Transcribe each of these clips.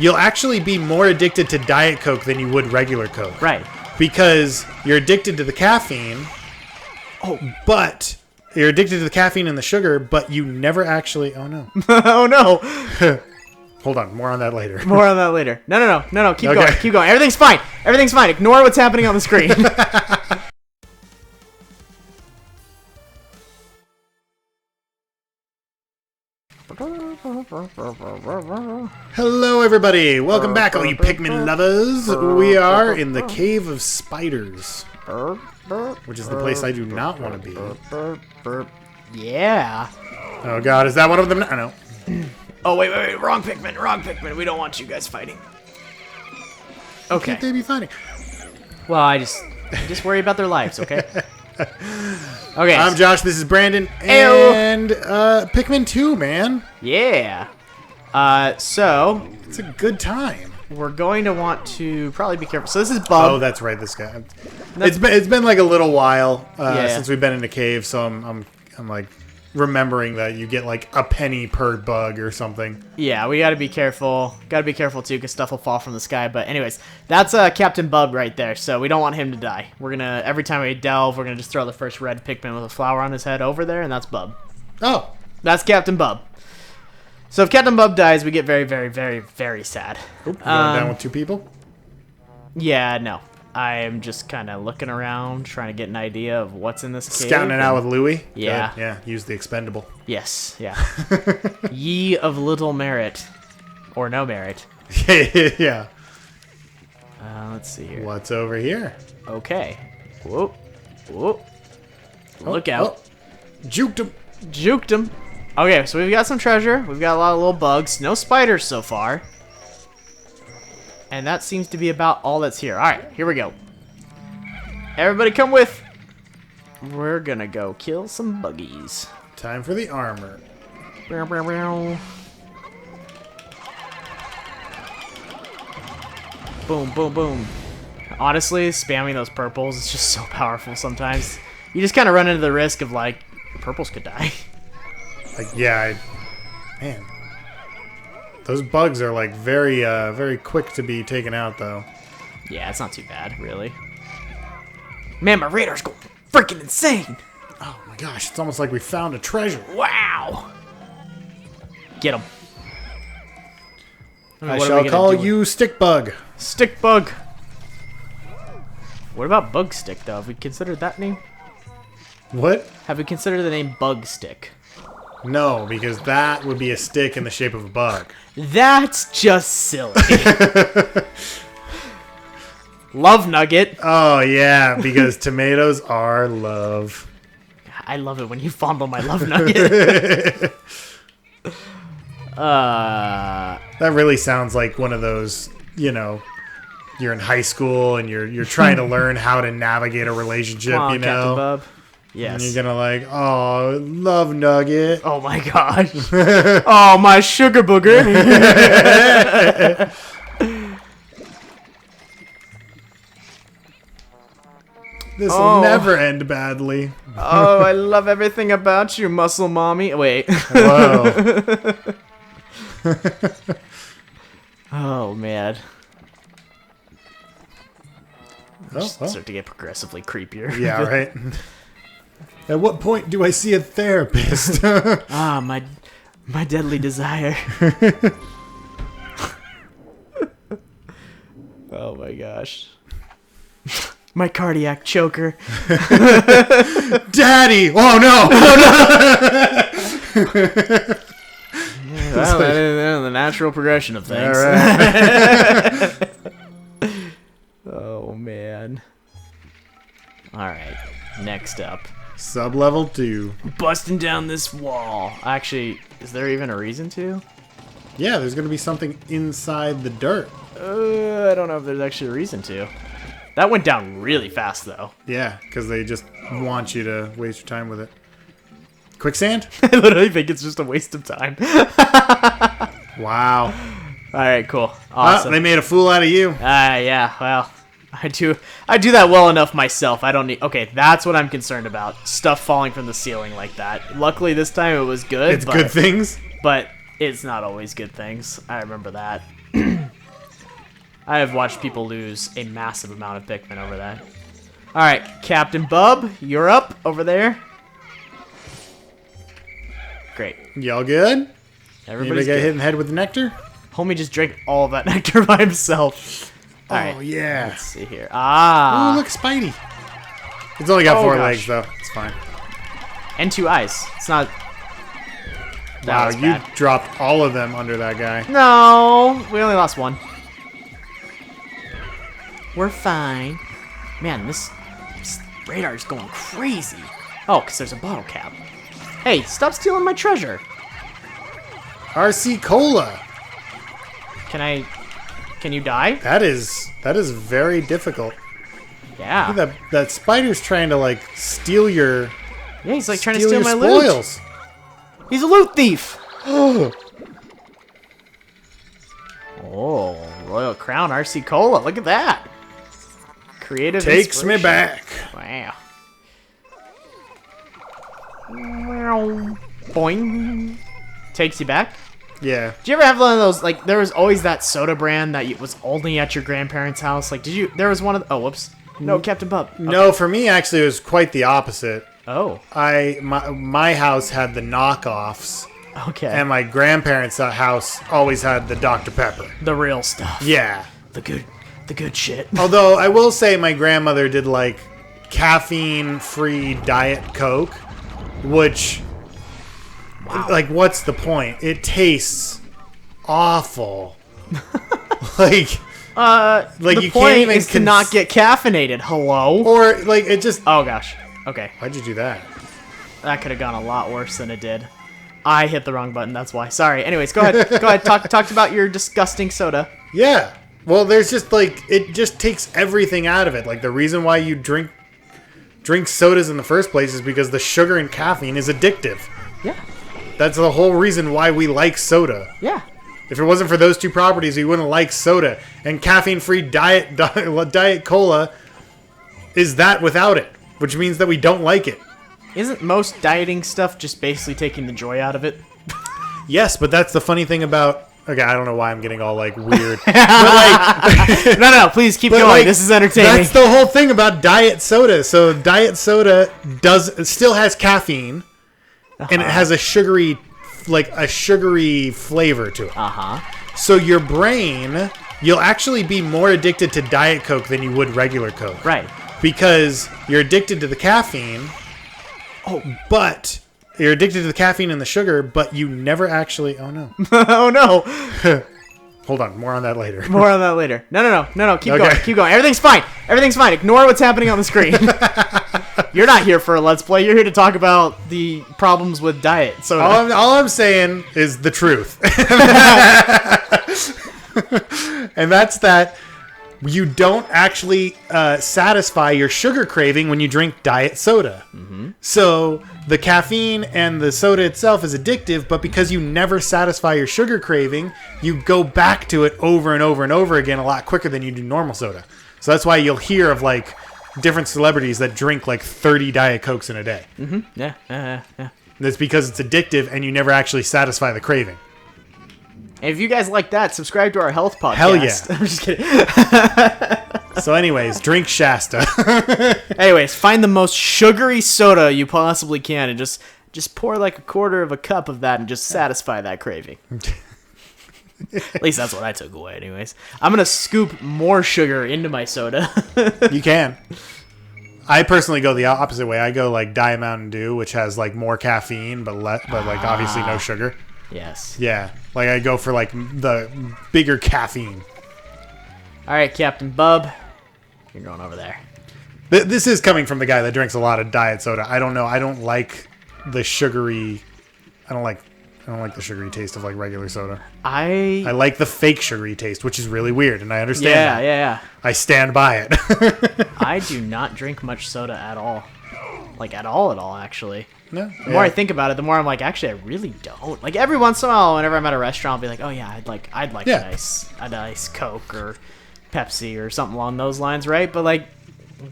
you'll actually be more addicted to Diet Coke than you would regular Coke. Right. Because you're addicted to the caffeine. Oh. But you're addicted to the caffeine and the sugar, but you never actually... Oh, no. Oh, no. Hold on. More on that later. More on that later. No. Keep going. Keep going. Everything's fine. Everything's fine. Ignore what's happening on the screen. Hello, everybody. Welcome back, all you Pikmin lovers. We are in the Cave of Spiders, which is the place I do not want to be. Yeah. Oh, God. Is that one of them? I know. Oh, wait. Wrong Pikmin. We don't want you guys fighting. Okay. Can't they be fighting? Well, I just worry about their lives, okay? Okay. I'm Josh. This is Brandon. Ayo. And Pikmin 2, man. Yeah. So It's a good time. we're going to want to probably be careful. So this is Bub. Oh, that's right. This guy. It's been like a little while Yeah. since we've been in the cave, so I'm like remembering that you get like a penny per bug or something. Yeah, we gotta be careful. Gotta be careful too, because stuff will fall from the sky. But anyways, that's Captain Bub right there. So we don't want him to die. We're gonna, every time we delve, we're gonna just throw the first red Pikmin with a flower on his head over there, and that's Bub. Oh, That's Captain Bub. So if Captain Bub dies, we get very, very, very, very sad. Oop, going down with 2 people. Yeah, no. I'm just kind of looking around, trying to get an idea of what's in this cave. Scouting it out with Louie. Yeah. Good. Yeah. Use the expendable. Yes, yeah. Ye of little merit. Or no merit. Yeah. Let's see here. What's over here? Okay. Whoop. Whoop. Look out. Oh. Juked him. Juked him. Okay, so we've got some treasure. We've got a lot of little bugs. No spiders so far. And that seems to be about all that's here. Alright, here we go. Everybody come with. We're gonna go kill some buggies. Time for the armor. Bow, bow, bow. Boom, boom, boom. Honestly, spamming those purples is just so powerful sometimes. You just kind of run into the risk of, like, purples could die. Like, yeah, man. Those bugs are like very quick to be taken out, though. Yeah, it's not too bad, really. Man, my radar's going freaking insane. Oh my gosh, it's almost like we found a treasure. Wow. Get him. I shall call you Stick Bug. Stick Bug. What about Bug Stick, though? Have we considered that name? What? Have we considered the name Bug Stick? No, because that would be a stick in the shape of a bug. That's just silly. Love Nugget. Oh, yeah, because tomatoes are love. I love it when you fondle my Love Nugget. That really sounds like one of those, you know, you're in high school and you're trying to learn how to navigate a relationship, Come on, you know? Captain Bub. Yes. And you're gonna like, oh, Love Nugget. Oh my gosh. Oh, my sugar booger. This will never end badly. Oh, I love everything about you, muscle mommy. Wait. Whoa. Oh, man. Oh, Start to get progressively creepier. yeah, right. At what point do I see a therapist? Ah, my deadly desire. Oh my gosh. My cardiac choker. Daddy! Oh no! Well, that is the natural progression of things. All right. Oh man. Alright, next up. Sub-level 2. Busting down this wall. Actually, is there even a reason to? Yeah, there's gonna be something inside the dirt. I don't know if there's actually a reason to. That went down really fast, though. Yeah, because they just want you to waste your time with it. Quicksand? I literally think it's just a waste of time. Wow. Alright, cool. Awesome. They made a fool out of you. Yeah, well, I do that well enough myself. I don't need... Okay, that's what I'm concerned about. Stuff falling from the ceiling like that. Luckily, this time it was good. It's good things. But it's not always good things. I remember that. I have watched people lose a massive amount of Pikmin over that. Alright, Captain Bub, you're up over there. Great. Y'all good? Everybody's Anybody get good. hit in the head with the nectar? Homie just drank all of that nectar by himself. Alright. Oh, yeah. Let's see here. Ah. Oh, look, Spidey. It's only got 4 gosh. legs, though. It's fine. And 2 eyes. It's not... That Wow, was you bad. dropped all of them under that guy. No, we only lost 1. We're fine. Man, this radar's going crazy. Oh, because there's a bottle cap. Hey, stop stealing my treasure. RC Cola. Can you die? That is very difficult. Yeah. That spider's trying to like steal your Yeah, he's like trying to steal your my loot. spoils. He's a loot thief. Oh, Oh, Royal Crown RC Cola. Look at that. Creative takes me inspiration. back. Wow. Boing. Takes you back. Yeah. Did you ever have one of those, like, there was always that soda brand that was only at your grandparents' house? Like, there was one of, oh, whoops. No, Captain Bub. Okay. No, for me actually it was quite the opposite. Oh, My house had the knockoffs, okay. and my grandparents' house always had the Dr. Pepper. The real stuff. Yeah. The good shit. Although I will say my grandmother did like caffeine-free Diet Coke, which, like, what's the point? It tastes awful. like The you point can't even is to not get caffeinated. Hello? or like it just. Oh, gosh. Okay. Why'd you do that? That could have gone a lot worse than it did. I hit the wrong button, that's why. Sorry. Anyways, go ahead. Go ahead. Talk about your disgusting soda. Yeah. Well, there's just like it just takes everything out of it. Like the reason why you drink sodas in the first place is because the sugar and caffeine is addictive. Yeah. That's the whole reason why we like soda. Yeah. If it wasn't for those two properties, we wouldn't like soda. And caffeine-free diet cola is that without it, which means that we don't like it. Isn't most dieting stuff just basically taking the joy out of it? Yes, but that's the funny thing about. Okay, I don't know why I'm getting all like weird. But like, No, please keep but, going. like, This is entertaining. That's the whole thing about diet soda. So diet soda still has caffeine, and it has a sugary flavor to it. Uh-huh. So your brain, you'll actually be more addicted to Diet Coke than you would regular Coke. Right. Because you're addicted to the caffeine. Oh. But you're addicted to the caffeine and the sugar, but you never actually. Oh no. Oh, no. Hold on. More on that later. More on that later. No. Keep Okay. going. Keep going. Everything's fine. Everything's fine. Ignore what's happening on the screen. You're not here for a Let's Play. You're here to talk about the problems with diet. So All I'm saying is the truth. And that's that you don't actually satisfy your sugar craving when you drink diet soda. Mm-hmm. So the caffeine and the soda itself is addictive, but because you never satisfy your sugar craving, you go back to it over and over and over again a lot quicker than you do normal soda. So that's why you'll hear of like different celebrities that drink like 30 Diet Cokes in a day. Mm-hmm. Yeah. That's because it's addictive and you never actually satisfy the craving. And if you guys like that, subscribe to our health podcast. Hell yeah. I'm just kidding. So anyways, drink Shasta. Anyways, find the most sugary soda you possibly can and just pour like a quarter of a cup of that and just satisfy that craving. At least that's what I took away anyways. I'm going to scoop more sugar into my soda. You can. I personally go the opposite way. I go like Diet Mountain Dew, which has like more caffeine, but like obviously no sugar. Yes. Yeah, like I go for like the bigger caffeine. All right, Captain Bub, you're going over there. This is coming from the guy that drinks a lot of diet soda. I don't know. I don't like the sugary. I don't like the sugary taste of like regular soda. I like the fake sugary taste, which is really weird, and I understand. Yeah. I stand by it. I do not drink much soda at all. Like at all, actually. No. The more I think about it, the more I'm like, actually, I really don't. Like every once in a while, whenever I'm at a restaurant, I'll be like, oh yeah, I'd like Yeah. a nice Coke or Pepsi or something along those lines, right? But like,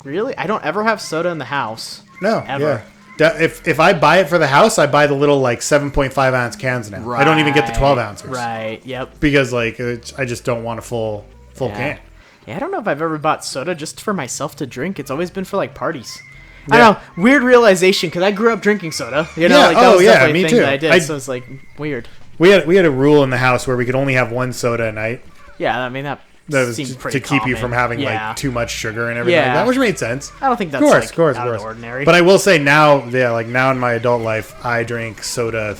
really, I don't ever have soda in the house. No. Ever. Yeah. If I buy it for the house, I buy the little like 7.5 ounce cans now. I don't even get the 12 ounces. Right. Yep. Because like I just don't want a full Yeah. can. Yeah, I don't know if I've ever bought soda just for myself to drink. It's always been for like parties. I don't know. Weird realization because I grew up drinking soda. You know, Yeah, like that was definitely me a thing too. that I did. So it's like weird. We had a rule in the house where we could only have one soda a night. Yeah, I mean that Was seems to pretty keep you common. from having Yeah. like too much sugar and everything like Yeah. that, which made sense. I don't think that's Of course, out of the ordinary. But I will say now, like now in my adult life, I drink soda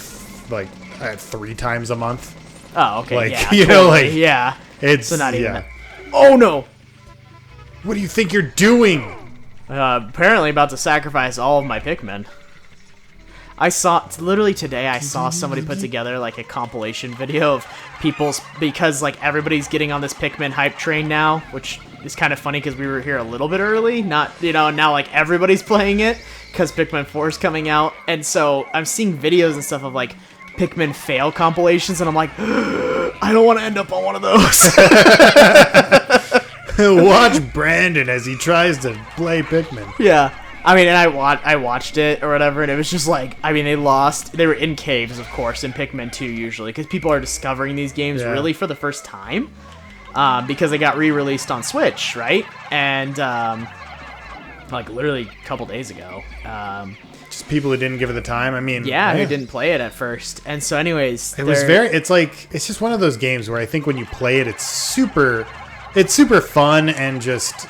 like 3 times a month. Oh, okay. Like, yeah, you know, totally. like, yeah. It's So not even yeah. that. Oh no! What do you think you're doing? Apparently about to sacrifice all of my Pikmin. I saw, literally today, I saw somebody put together, like, a compilation video of people's, because, like, everybody's getting on this Pikmin hype train now, which is kind of funny because we were here a little bit early, not, you know, now, like, everybody's playing it because Pikmin 4 is coming out, and so I'm seeing videos and stuff of, like, Pikmin fail compilations, and I'm like, I don't want to end up on one of those. Watch Brandon as he tries to play Pikmin. Yeah. I mean, and I watched it or whatever, and it was just like, I mean, they were in caves, of course, in Pikmin 2 usually, because people are discovering these games really for the first time, because they got re-released on Switch, right? And, like, literally a couple days ago. Just people who didn't give it the time. I mean, Yeah, who didn't play it at first. And so anyways, it's just one of those games where I think when you play it, it's super fun and just,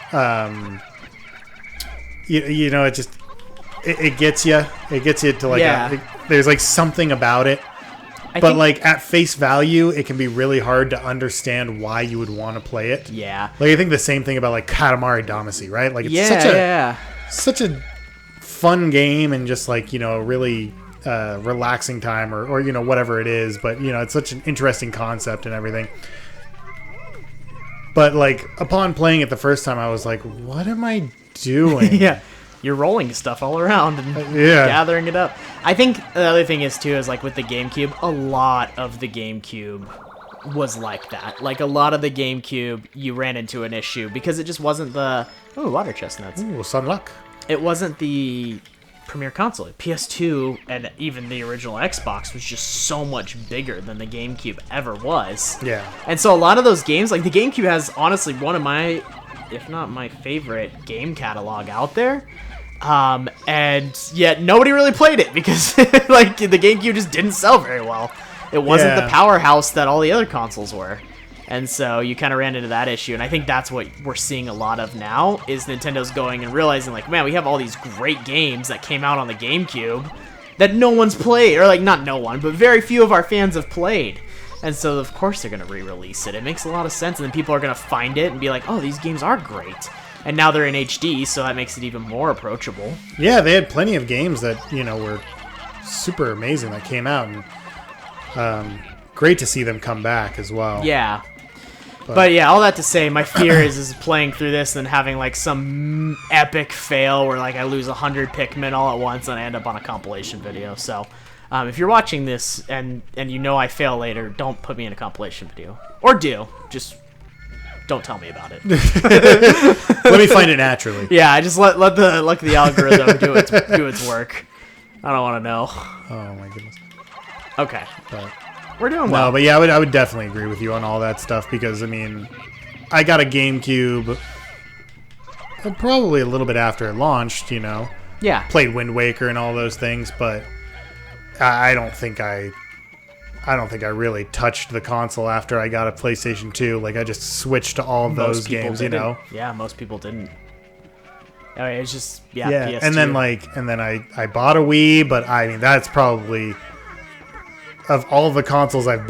you know, it gets you. It gets you to like, there's like something about it. But like at face value, it can be really hard to understand why you would want to play it. Yeah. Like I think the same thing about like Katamari Damacy, right? Like it's such a fun game and just like, you know, a really relaxing time or you know, whatever it is. But you know, it's such an interesting concept and everything. But like upon playing it the first time, I was like, what am I doing? Yeah. You're rolling stuff all around and gathering it up. I think the other thing is, too, is like with the GameCube, a lot of the GameCube was like that. Like a lot of the GameCube, you ran into an issue because it just wasn't the... Ooh, water chestnuts. Ooh, Sunluck. It wasn't the premier console. PS2 and even the original Xbox was just so much bigger than the GameCube ever was. Yeah. And so a lot of those games, like the GameCube has honestly one of my, if not my favorite game catalog out there. And yet nobody really played it because like the GameCube just didn't sell very well. It wasn't the powerhouse that all the other consoles were. And so you kind of ran into that issue. And I think that's what we're seeing a lot of now is Nintendo's going and realizing like, man, we have all these great games that came out on the GameCube that no one's played, or like not no one, but very few of our fans have played. And so of course they're going to re-release it. It makes a lot of sense. And then people are going to find it and be like, oh, these games are great. And now they're in HD, so that makes it even more approachable. Yeah, they had plenty of games that, you know, were super amazing that came out. And great to see them come back as well. Yeah. But yeah, all that to say, my fear is playing through this and having like some epic fail where like I lose 100 Pikmin all at once and I end up on a compilation video. So if you're watching this and you know I fail later, don't put me in a compilation video. Or do. Just... don't tell me about it. Let me find it naturally. Yeah, I just let the algorithm do its work. I don't want to know. Oh my goodness. Okay, But, we're doing well. no, but yeah, I would definitely agree with you on all that stuff because I mean, I got a GameCube probably a little bit after it launched. You know, Yeah. played Wind Waker and all those things, but I don't think I really touched the console after I got a PlayStation 2. Like, I just switched to all those games, you know? Yeah, most people didn't. I mean, it's just, Yeah, PS2. and then I bought a Wii, but I mean, that's probably, of all the consoles I've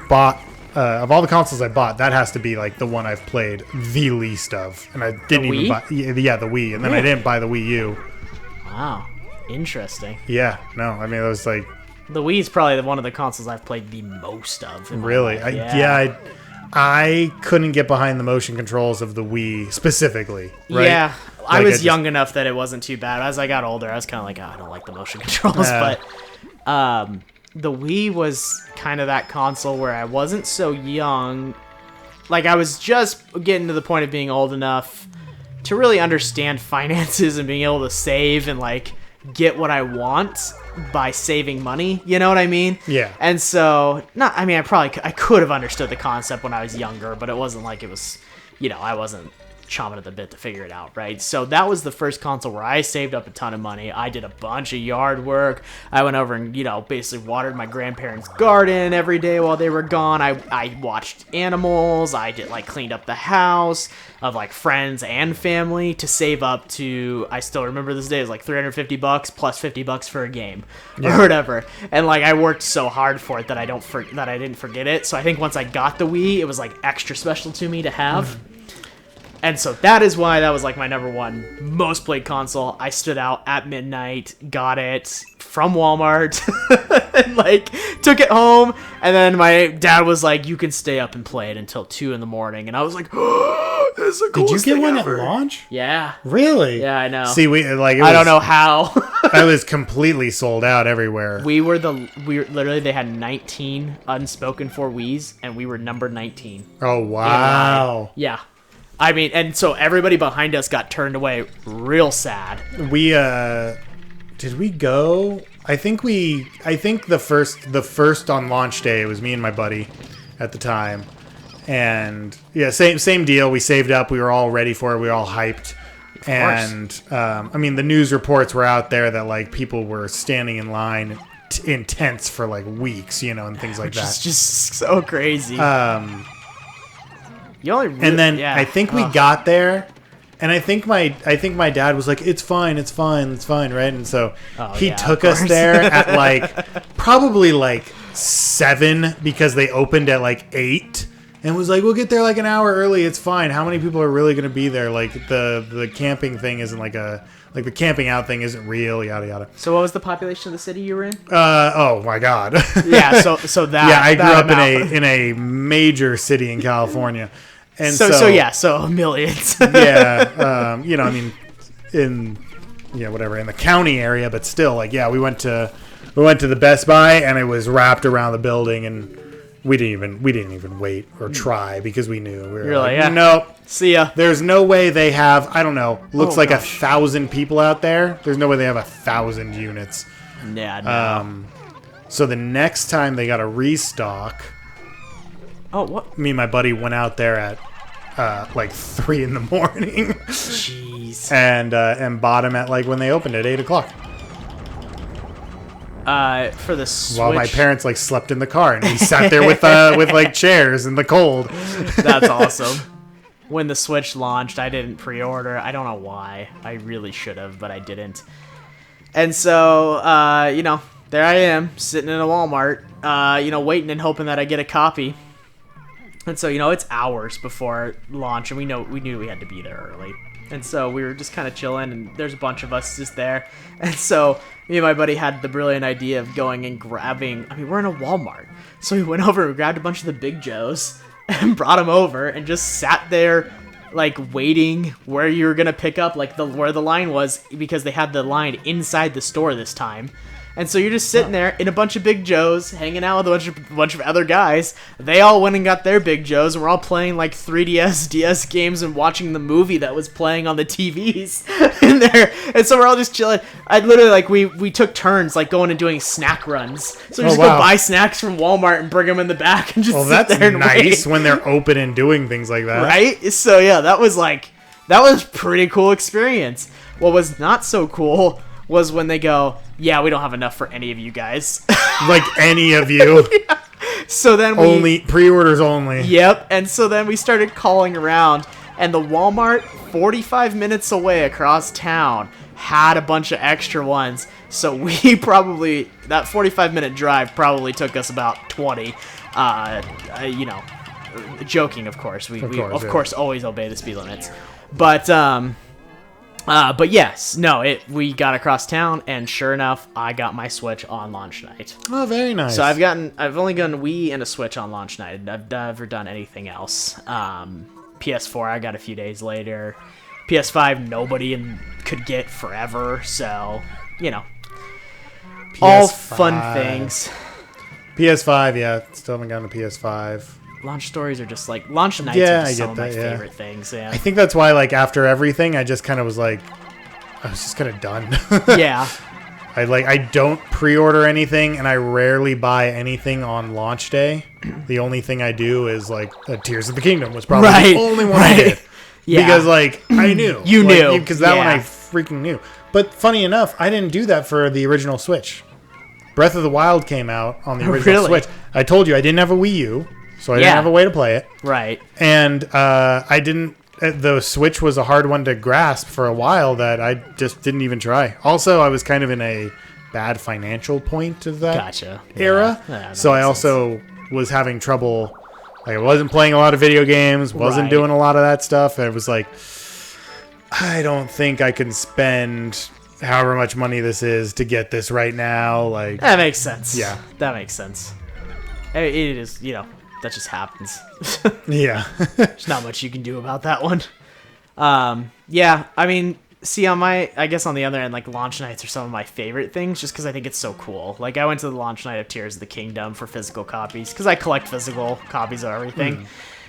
bought, that has to be, like, the one I've played the least of. And I didn't even buy, the Wii, and then I didn't buy the Wii U. Wow, interesting. Yeah, no, I mean, it was like... The Wii is probably one of the consoles I've played the most of. In my Really? life. I couldn't get behind the motion controls of the Wii specifically. Right? Yeah, I Like, was young enough that it wasn't too bad. As I got older, I was kind of like, oh, I don't like the motion controls. But the Wii was kind of that console where I wasn't so young. Like, I was just getting to the point of being old enough to really understand finances and being able to save and, like, get what I want. by saving money. You know what I mean? Yeah. And so, I could have understood the concept when I was younger, but it wasn't like it was, I wasn't chomping at the bit to figure it out, right? So that was the first console where I saved up a ton of money. I did a bunch of yard work. I went over and, basically watered my grandparents' garden every day while they were gone. I watched animals. I cleaned up the house of friends and family to save up to, I still remember this day, it was $350 plus $50 for a game or whatever. And I worked so hard for it that I didn't forget it. So I think once I got the Wii, it was extra special to me to have. And so that is why that was my number one most played console. I stood out at midnight, got it from Walmart, and took it home. And then my dad was like, "You can stay up and play it until 2 a.m." And I was like, "Oh, this is the coolest Did you get one ever." at launch? Yeah. Really? Yeah, I know. See, I don't know how. I was completely sold out everywhere. We were literally, they had 19 unspoken for Wiis, and we were number 19. Oh, wow. Yeah. And so everybody behind us got turned away real sad. Did we go? I think the first on launch day, it was me and my buddy at the time. And yeah, same deal. We saved up. We were all ready for it. We were all hyped. And the news reports were out there that people were standing in line in tents for weeks, and things like that. It's just so crazy. I think we got there, and I think my dad was like, "It's fine, right?" And so he took us there at probably 7 because they opened at 8, and was like, "We'll get there an hour early. It's fine. How many people are really going to be there? The camping thing isn't the camping out thing isn't real, yada yada." So what was the population of the city you were in? Oh my God. Yeah. So that. Yeah, I grew up in a major city in California. And so millions. Yeah, in the county area, but still, we went to the Best Buy, and it was wrapped around the building, and we didn't even wait or try because we knew we were nope, see ya. There's no way they have, I don't know, looks 1,000 people out there. There's no way they have 1,000 units. Yeah, no. So the next time they got a restock. Oh, what? Me and my buddy went out there at 3 in the morning. Jeez. And bought them at when they opened at 8 o'clock. For the Switch. While my parents slept in the car, and we sat there with chairs in the cold. That's awesome. When the Switch launched, I didn't pre-order. I don't know why. I really should have, but I didn't. And so, there I am sitting in a Walmart, waiting and hoping that I get a copy. And so, it's hours before launch, and we knew we had to be there early. And so we were just kind of chilling, and there's a bunch of us just there. And so me and my buddy had the brilliant idea of going and grabbing, we're in a Walmart. So we went over and grabbed a bunch of the Big Joes and brought them over and just sat there, waiting where you were going to pick up, where the line was, because they had the line inside the store this time. And so you're just sitting there in a bunch of Big Joes, hanging out with a bunch of other guys. They all went and got their Big Joes, and we're all playing 3DS, DS games, and watching the movie that was playing on the TVs in there. And so we're all just chilling. I literally we took turns going and doing snack runs. So we just go buy snacks from Walmart and bring them in the back and just sit there and nice wait. When they're open and doing things like that, right? So yeah, that was a pretty cool experience. What was not so cool was when they go, "Yeah, we don't have enough for any of you guys." Any of you. Yeah. So then only pre-orders only. Yep. And so then we started calling around, and the Walmart 45 minutes away across town had a bunch of extra ones. So we that 45-minute drive probably took us about 20. Joking, of course. We of course always obey the speed limits. But yes, we got across town, and sure enough, I got my Switch on launch night. Oh, very nice. So I've only gotten Wii and a Switch on launch night. I've never done anything else. PS4 I got a few days later. PS5 nobody could get forever, so PS5. All fun things. PS5, yeah, still haven't gotten a PS5. Launch stories are just launch nights are just some of my favorite things. Yeah, I think that's why after everything, I just kind of was I was just kind of done. Yeah, I don't pre-order anything, and I rarely buy anything on launch day. The only thing I do is like Tears of the Kingdom was probably the only one I did. Yeah. Because like I knew you knew because that one I freaking knew. But funny enough, I didn't do that for the original Switch. Breath of the Wild came out on the original Switch. I told you I didn't have a Wii U, so I didn't have a way to play it. Right. And I didn't. The Switch was a hard one to grasp for a while that I just didn't even try. Also, I was kind of in a bad financial point of that era. Yeah, so I also was having trouble. Like, I wasn't playing a lot of video games, wasn't doing a lot of that stuff. And it was like, I don't think I can spend however much money this is to get this right now. Like, that makes sense. Yeah. That makes sense. It is, that just happens. Yeah. There's not much you can do about that one. Yeah, I mean, see, I guess on the other end, like, launch nights are some of my favorite things just because I think it's so cool. Like, I went to the launch night of Tears of the Kingdom for physical copies because I collect physical copies of everything.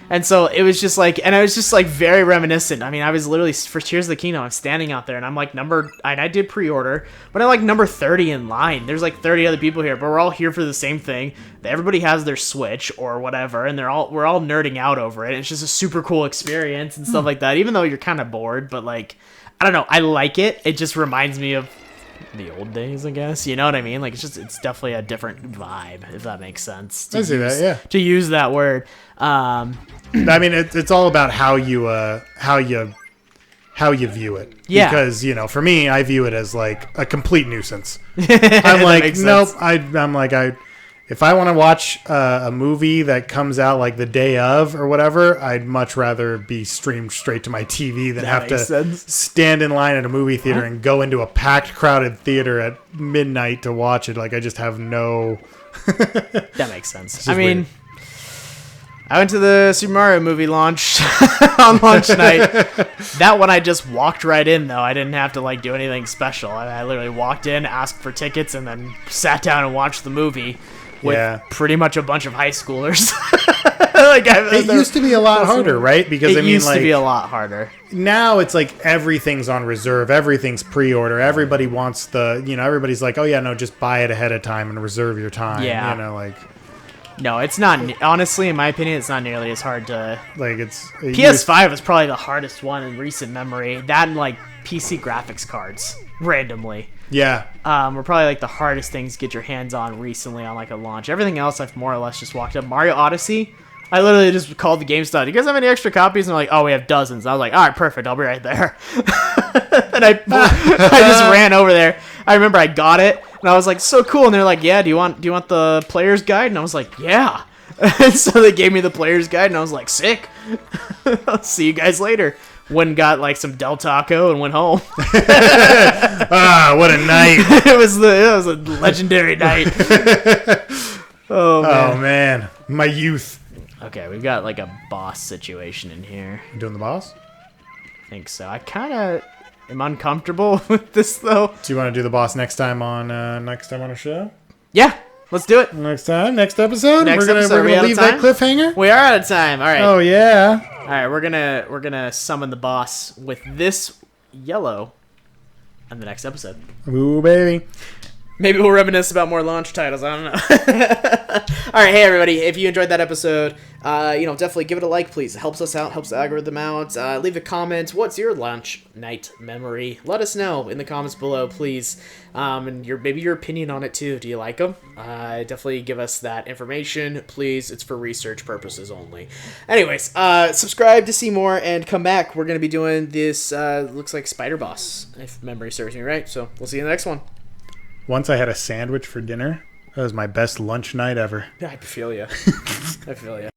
And so it was just like, and I was just like very reminiscent. I mean, I was literally, for Tears of the Kingdom, I'm standing out there and I'm like and I did pre-order, but I'm like number 30 in line. There's like 30 other people here, but we're all here for the same thing. Everybody has their Switch or whatever, and we're all nerding out over it. It's just a super cool experience and stuff like that, even though you're kind of bored, but like, I don't know, I like it. It just reminds me of the old days, I guess. You know what I mean? Like, it's definitely a different vibe, if that makes sense. I see that, yeah. To use that word. I mean, it's all about how you view it. Yeah. Because, for me, I view it as like a complete nuisance. I'm like, nope. I'm like, if I want to watch a movie that comes out like the day of or whatever, I'd much rather be streamed straight to my TV than have to stand in line at a movie theater and go into a packed, crowded theater at midnight to watch it. Like, I just have no... That makes sense. I mean... Weird. I went to the Super Mario movie launch on launch night. That one I just walked right in, though. I didn't have to like do anything special. I literally walked in, asked for tickets, and then sat down and watched the movie with pretty much a bunch of high schoolers. It used to be a lot harder, right? Because it used to be a lot harder. Now it's like everything's on reserve, everything's pre-order. Everybody wants everybody's like, oh yeah, no, just buy it ahead of time and reserve your time. Yeah. No, it's not. Honestly, in my opinion, it's not nearly as hard to... Like, PS5 is probably the hardest one in recent memory. That and, like, PC graphics cards, randomly. Yeah. Were probably, like, the hardest things to get your hands on recently on, like, a launch. Everything else, I've more or less just walked up. Mario Odyssey, I literally just called the GameStop. Do you guys have any extra copies? And they're like, oh, we have dozens. And I was like, all right, perfect. I'll be right there. And I just ran over there. I remember I got it. And I was like, so cool. And they're like, yeah, do you want the player's guide? And I was like, yeah. And so they gave me the player's guide, and I was like, sick. I'll see you guys later. Went and got like some Del Taco and went home. What a night. It was a legendary night. Oh man. My youth. Okay, we've got like a boss situation in here. You doing the boss? I think so. I kind of am uncomfortable with this though. Do you want to do the boss next time on a show? Yeah, let's do it. Next episode. We're gonna leave that cliffhanger. We are out of time. All right. Oh yeah. All right, we're gonna summon the boss with this yellow in the next episode. Ooh baby. Maybe we'll reminisce about more launch titles. I don't know. All right, hey everybody! If you enjoyed that episode, definitely give it a like, please. It helps us out, helps the algorithm out. Leave a comment. What's your launch night memory? Let us know in the comments below, please. And maybe your opinion on it too. Do you like them? Definitely give us that information, please. It's for research purposes only. Anyways, subscribe to see more and come back. We're gonna be doing this. Looks like Spider Boss, if memory serves me right. So we'll see you in the next one. Once I had a sandwich for dinner. That was my best lunch night ever. I feel you. I feel you.